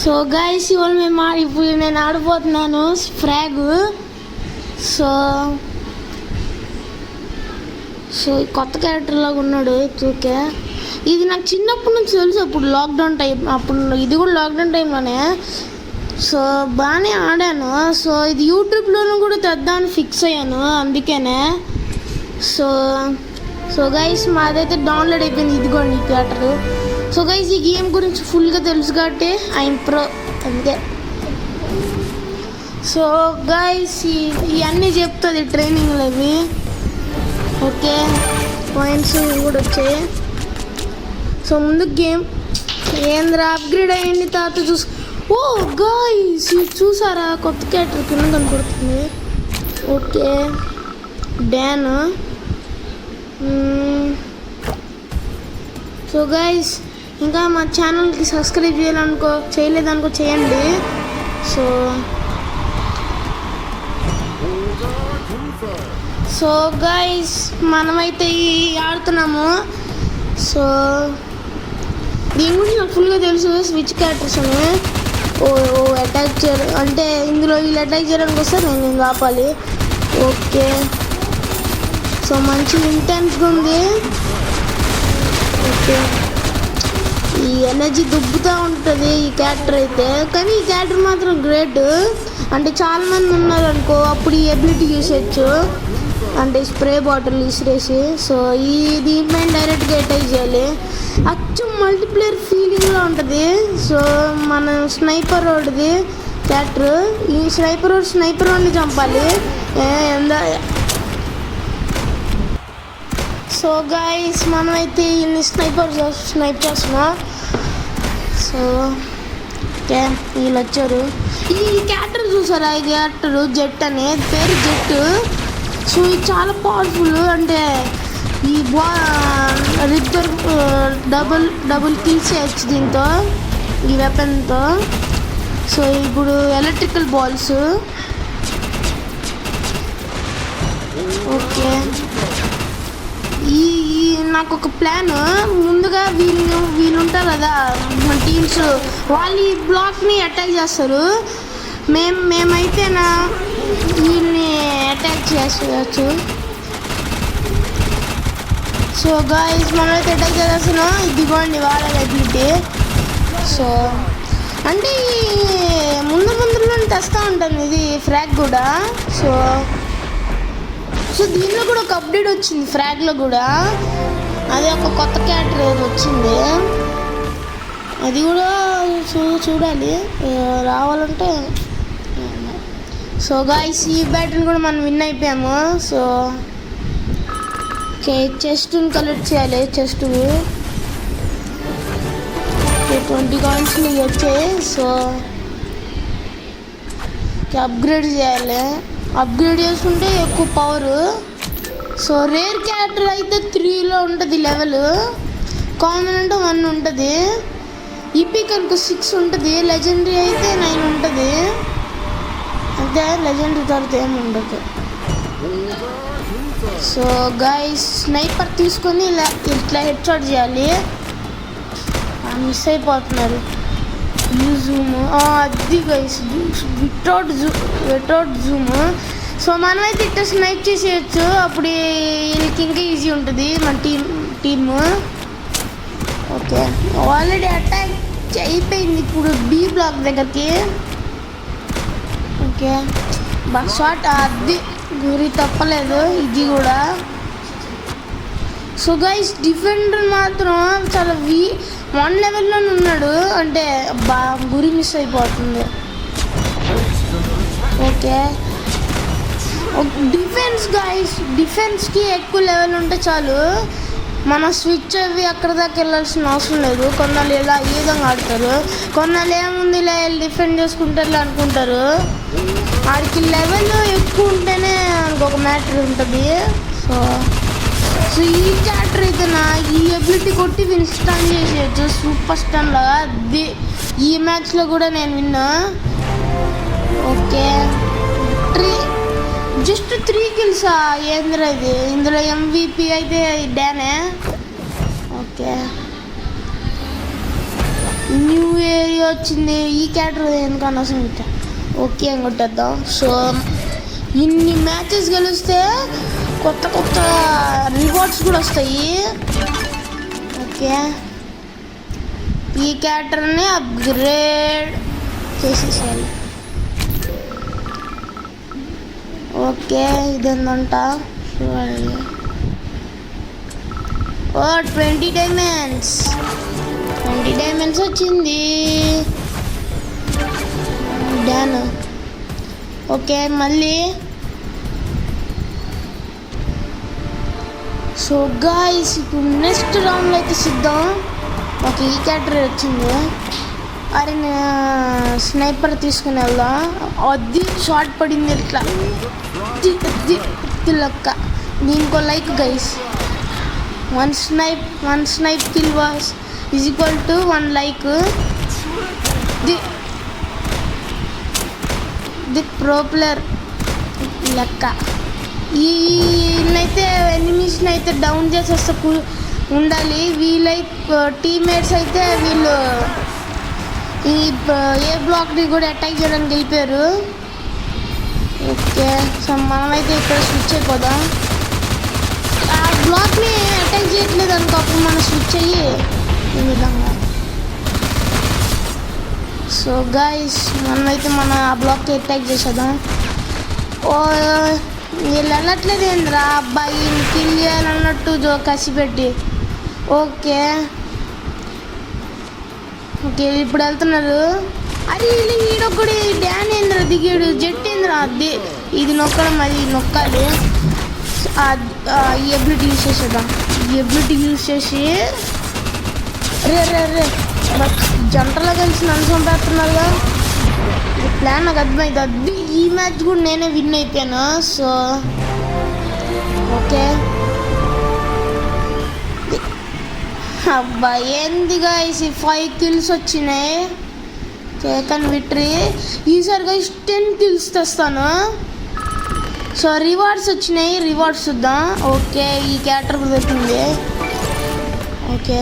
So guys ఇవాళ ఇప్పుడు నేను ఆడిపోతున్నాను ఫ్రాగ్. సో సో కొత్త క్యారెక్టర్ లాగా ఉన్నాడు తూకే. ఇది నాకు చిన్నప్పటి నుంచి తెలుసు. అప్పుడు లాక్డౌన్ టైం, అప్పుడు ఇది కూడా లాక్డౌన్ టైంలోనే. సో బాగానే ఆడాను. సో ఇది యూట్యూబ్లోనూ కూడా తెద్దామని ఫిక్స్ అయ్యాను అందుకనే. సో సో గైస్ మాదైతే డౌన్లోడ్ అయిపోయింది. ఇదిగోండి ఈ క్యారెక్టర్. సో గైస్ ఈ గేమ్ గురించి ఫుల్గా తెలుసు కాబట్టి ఐఎమ్ ప్రో అంతే. సో గైస్ ఇవన్నీ చెప్తుంది ట్రైనింగ్లు అవి. ఓకే పాయింట్స్ కూడా వచ్చాయి. సో ముందు గేమ్ ఏంద్రా అప్గ్రేడ్ అయ్యింది తర్వాత చూసు. ఓ గైస్ చూసారా కొత్త క్యారెక్టర్ కింద కనపడుతుంది. Okay don. సో గైస్ ఇంకా మా ఛానల్కి సబ్స్క్రైబ్ చేయలేదనుకో చేయండి. సో గైస్ మనమైతే ఆడుతున్నాము. సో దీని గురించి నాకు ఫుల్గా తెలుసు. స్విచ్ క్యారెక్టర్స్ అని అటాక్ చేయరు అంటే ఇందులో వీళ్ళు అటాక్ చేయడానికి వస్తే నేను ఆపాలి. ఓకే సో మంచి ఇంటెన్స్గా ఉంది. ఓకే ఈ ఎనర్జీ దుబ్బుతూ ఉంటుంది ఈ క్యారెక్టర్ అయితే. కానీ ఈ క్యారెక్టర్ మాత్రం గ్రేట్. అంటే చాలామంది ఉన్నారు అనుకో అప్పుడు ఈ ఎబిలిటీ యూస్ చేయొచ్చు. అంటే స్ప్రే బాటిల్ విసిరేసి. సో ఈ దీనిపైన డైరెక్ట్గా అటాక్ చేయాలి. అచ్చం మల్టీప్లేయర్ ఫీలింగ్లో ఉంటుంది. సో మన స్నైపర్ రోడ్ది క్యారెక్టర్. ఈ స్నైపర్ రోడ్ని చంపాలి. సో గైస్ మనమైతే వీళ్ళని స్నైప్ చేస్తున్నాం. సో ఓకే వీళ్ళు వచ్చారు. ఈ క్యారెక్టర్ చూసారా? ఈ క్యారెక్టర్ జెట్ అనే పేరు జెట్. సో ఇది చాలా పవర్ఫుల్. అంటే ఈ రిద్దర్ డబుల్ కిల్స్ చేయొచ్చు దీంతో ఈ వెపన్తో. సో ఇప్పుడు ఎలక్ట్రికల్ బాల్స్. ఓకే ఈ నాకు ఒక ప్లాన్. ముందుగా వీళ్ళు ఉంటారు కదా మన టీమ్స్, వాళ్ళు ఈ బ్లాక్ని అటాక్ చేస్తారు. మేమైతే వీళ్ళని అటాక్ చేయవచ్చు. సో గాయ్స్ మనమైతే అటాక్ చేస్తున్నాం. ఇదిగోండి వాళ్ళ ఎబిలిటీ. సో అంటే ముందులో తెస్తూ ఉంటాను ఇది ఫ్రాగ్ కూడా. సో దీనిలో కూడా ఒక అప్డేట్ వచ్చింది ఫ్రాగ్లో కూడా. అది ఒక కొత్త క్యారెక్టర్ ఏదో వచ్చింది. అది కూడా చూడాలి రావాలంటే. సో గాయ్స్ ఈ బ్యాటిల్ కూడా మనం విన్ అయిపోయాము. సో ఓకే చెస్ట్ని కలెక్ట్ చేయాలి. చెస్ట్ 20 కాయిన్స్ వచ్చాయి. సో అప్గ్రేడ్ చేయాలి. అప్గ్రేడ్ చేసుకుంటే ఎక్కువ పవరు. సో రేర్ క్యారెక్టర్ అయితే 3లో ఉంటుంది లెవెల్. కామన్ అంటే 1 ఉంటుంది. ఈపిక్ అనుకో 6 ఉంటుంది. లెజెండరీ అయితే 9 ఉంటుంది. అంతే లెజెండరీ తర్వాత ఏమి ఉండదు. సో గైస్ స్నైపర్ తీసుకొని ఇట్లా హెడ్ షాట్ చేయాలి. మిస్ అయిపోతున్నారు. జూమ్ అది గైస్ వితౌట్ జూమ్. సో మనమైతే ఇట్లా స్నైప్ చేసేయచ్చు. అప్పుడు వీళ్ళకి ఇంకా ఈజీ ఉంటుంది మన టీము. ఓకే ఆల్రెడీ అటాక్ అయిపోయింది ఇప్పుడు బి బ్లాక్ దగ్గరికి. ఓకే షాట్ అది గురి తప్పలేదు ఇది కూడా. సో గైస్ డిఫెండర్ మాత్రం చాలా 1 లెవెల్లోనే ఉన్నాడు. అంటే గురి మిస్ అయిపోతుంది. ఓకే డిఫెన్స్ గైస్ డిఫెన్స్కి ఎక్కువ లెవెల్ ఉంటే చాలు. మన స్విచ్ అవి అక్కడ దాకా వెళ్ళాల్సిన అవసరం లేదు. కొన్నాళ్ళు ఇలా ఈ విధంగా ఆడతారు. కొన్నాళ్ళు ఏముంది ఇలా డిఫెండ్ చేసుకుంటారు అనుకుంటారు. వాడికి లెవెల్ ఎక్కువ ఉంటేనే ఒక మ్యాటర్ ఉంటుంది. సో ఈ క్యారెక్టర్ అయితే ఈ ఎబిలిటీ కొట్టి స్టన్ చేసేయచ్చు సూపర్ స్టన్ లాగా. ఈ మ్యాచ్లో కూడా నేను విన్నా. ఓకే జస్ట్ 3 కిల్స్ ఏంద్రా ఇది. ఇందులో MVP అయితే డానే. ఓకే న్యూ ఏరియా వచ్చింది. ఈ క్యాటర్ ఎందుకన్నా అసలు ఓకే అని కొట్టేద్దాం. సో ఇన్ని మ్యాచెస్ గెలిస్తే కొత్త కొత్త రివార్డ్స్ కూడా వస్తాయి. ఓకే, ఈ క్యారెక్టర్ని అప్గ్రేడ్ చేసేసాలి. ఓకే, ఇదేందంట చూడాలి. ఓ 20 డైమండ్స్ వచ్చింది. డాన్. ఓకే, మళ్ళీ సో గాయ్స్ ఇప్పుడు నెక్స్ట్ రౌండ్లో అయితే సిద్ధం. ఒక ఈ క్యారెక్టర్ వచ్చింది. అరే స్నైపర్ తీసుకుని వెళ్దాం. అది షార్ట్ పడింది ఇట్లా లెక్క. దీనికో like guys. One snipe kill was is equal to 1 like. The pro player లెక్క. వీళ్ళైతే ఎనిమీస్ని అయితే డౌన్ చేసేస్తే ఉండాలి. వీళ్ళైతే టీమ్మేట్స్ అయితే వీళ్ళు ఈ ఏ బ్లాక్ని కూడా అటాక్ చేయడానికి వెళ్ళిపోయారు. ఓకే, సో మనమైతే ఇక్కడ స్విచ్ అయిపోదాం. ఆ బ్లాక్ని అటాక్ చేయట్లేదు అనుకో, అప్పుడు మనం స్విచ్ అయ్యి ఈ విధంగా. సో గైస్ మనమైతే ఆ బ్లాక్కి అటాక్ చేసేద్దాం. ఓ వీళ్ళు వెళ్ళట్లేదు ఏంద్రా అబ్బాయి, కిల్ చేయాలన్నట్టు కసిపెట్టి. ఓకే ఓకే, ఇప్పుడు వెళ్తున్నారు. అది ఈడొక్కడు డ్యాన్ ఏంద్రా దిగాడు, జెట్ ఏంద్రా అది. ఇది నొక్కడం, అది నొక్కాలి. ఈ ఎబిలిటీ యూజ్ చేసేద్దాం. ఈ ఎబిలిటీ యూజ్ చేసి రే జంటలో కలిసి నన్ను చంపేస్తున్నారుగా. ప్లాన్ నాకు అర్థమైంది. అది ఈ మ్యాచ్ కూడా నేనే విన్ అయిపోయాను. సో ఓకే, అబ్బా ఏంది గైస్ 5 కిల్స్ వచ్చినాయి. కేకన్ విక్టరీ. ఈసారి గైస్ 10 కిల్స్ తెస్తాను. సో రివార్డ్స్ వచ్చినాయి, రివార్డ్స్ చూద్దాం. ఓకే, ఈ క్యారెక్టర్ దొరికింది. ఓకే,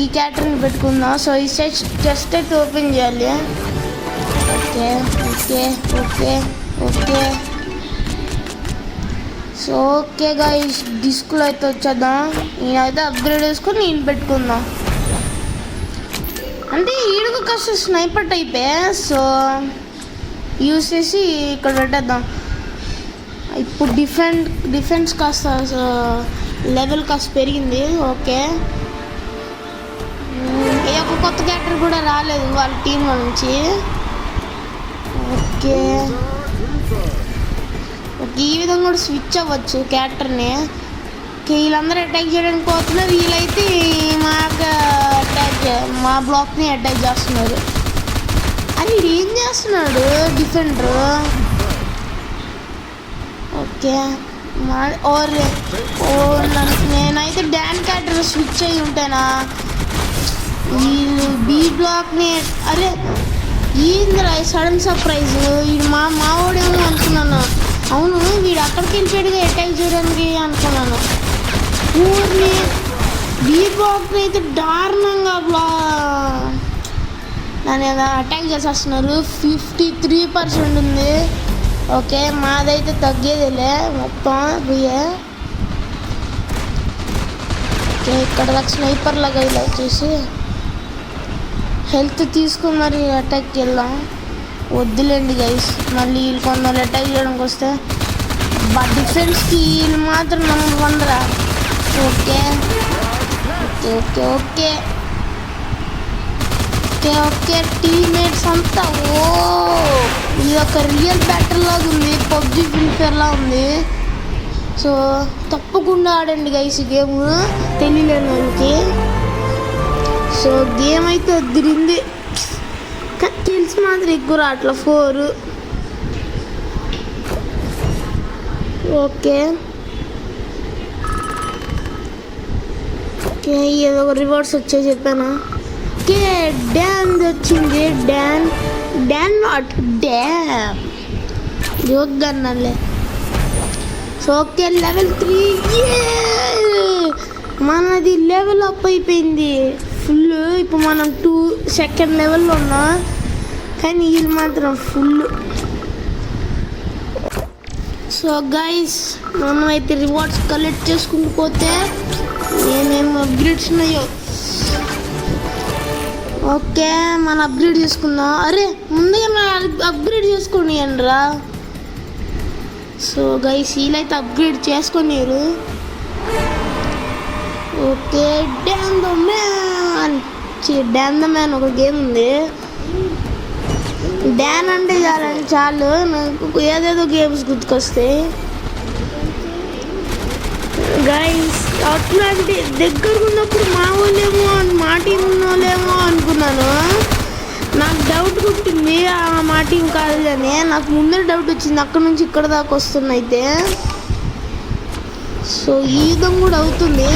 ఈ క్యారెక్టర్ని పెట్టుకుందాం. సో ఈ చెస్ట్ అయితే ఓపెన్ చేయాలి. Okay okay okay okay so okay guys, డిస్క్లో అయితే వచ్చేద్దాం. నేనైతే అప్గ్రేడ్ చేసుకొని నేను పెట్టుకుందాం. అంటే ఈడుకు కాస్త స్నైపర్ టైపే. సో యూస్ చేసి ఇక్కడ పెట్టేద్దాం. ఇప్పుడు డిఫెన్స్ కాస్త లెవెల్ కాస్త పెరిగింది. ఓకే, ఏ ఒక్క కొత్త క్యారెక్టర్ కూడా రాలేదు వాళ్ళ టీంలో నుంచి. ఓకే ఈ విధంగా కూడా స్విచ్ అవ్వచ్చు క్యారెక్టర్ని. వీళ్ళందరూ అటాక్ చేయడానికి పోతున్నారు, వీళ్ళైతే మా బ్లాక్ని అటాక్ చేస్తున్నారు. అది ఏం చేస్తున్నాడు డిఫెండర్. ఓకే, నేనైతే డాన్ క్యారెక్టర్ స్విచ్ అయ్యి ఉంటానా. వీళ్ళు బీ బ్లాక్ని అరే ఏందిరా సడన్ సర్ప్రైజ్. వీడు మావాడేమో అనుకున్నాను. అవును, వీడు అక్కడికి వెళ్ళిపోయాడుగా అటాక్ చేయడానికి అనుకున్నాను. ఊరిని బీ బ్లాక్ని అయితే దారుణంగా దాన్ని అటాక్ చేసేస్తున్నారు. 53% ఉంది. ఓకే, మాదైతే తగ్గేదిలే మొత్తం పోయే. ఓకే, ఇక్కడ దాకా స్నైపర్ లాగా ఇలా వచ్చేసి హెల్త్ తీసుకుని మరి అటాక్కి వెళ్దాం. వద్దులేండి గైస్, మళ్ళీ వీళ్ళు కొందరు అటాక్ చేయడానికి వస్తే డిఫెన్స్కి వీళ్ళు మాత్రం నెంబర్ 1 రా. Okay okay okay okay okay okay teammates అంతా. ఓ ఇది ఒక రియల్ బ్యాటిల్ లాగా ఉంది, పబ్జి ఫ్రీ ఫైర్ లా ఉంది. సో తప్పకుండా ఆడండి గైస్ ఈ గేమ్ తెలియలేని వాళ్ళకి. సో గేమ్ అయితే వదిలింది, కిల్స్ మాత్రం ఎక్కువ రావట్లా 4. ఓకే ఓకే, ఏదో ఒక రివార్డ్స్ వచ్చాయి చెప్పాను. ఓకే, డ్యాన్ వచ్చింది. డ్యాన్ నాట్ డ్యామ్ జోక్గా అన్నాలే. సో ఓకే, level 3 మనది లెవెల్ అప్ అయిపోయింది. ఫుల్. ఇప్పుడు మనం 2nd లెవెల్లో ఉన్నాం, కానీ వీళ్ళు మాత్రం ఫుల్. సో గైస్, మనం అయితే రివార్డ్స్ కలెక్ట్ చేసుకుంటూ పోతే నేనేం అప్గ్రేడ్స్ ఉన్నాయో. ఓకే, మనం అప్గ్రేడ్ చేసుకుందాం. అరే ముందుగా మనం అప్గ్రేడ్ చేసుకొని రా. సో గైస్, వీళ్ళైతే అప్గ్రేడ్ చేసుకున్నారు. ఓకే, డాన్ ద మ్యాన్ ఒక గేమ్ ఉంది. డాన్ అంటే చాలు నాకు ఏదేదో గేమ్స్ గుర్తుకొస్తాయి. గైస్, అట్లాంటి దగ్గర ఉన్నప్పుడు మా టీం ఉన్నోళ్ళేమో అనుకున్నాను. నాకు డౌట్ పుట్టింది మా టీం కాదు అని. నాకు ముందర డౌట్ వచ్చింది, అక్కడ నుంచి ఇక్కడ దాకా వస్తుంది. అయితే సో ఈ విధంగా కూడా అవుతుంది.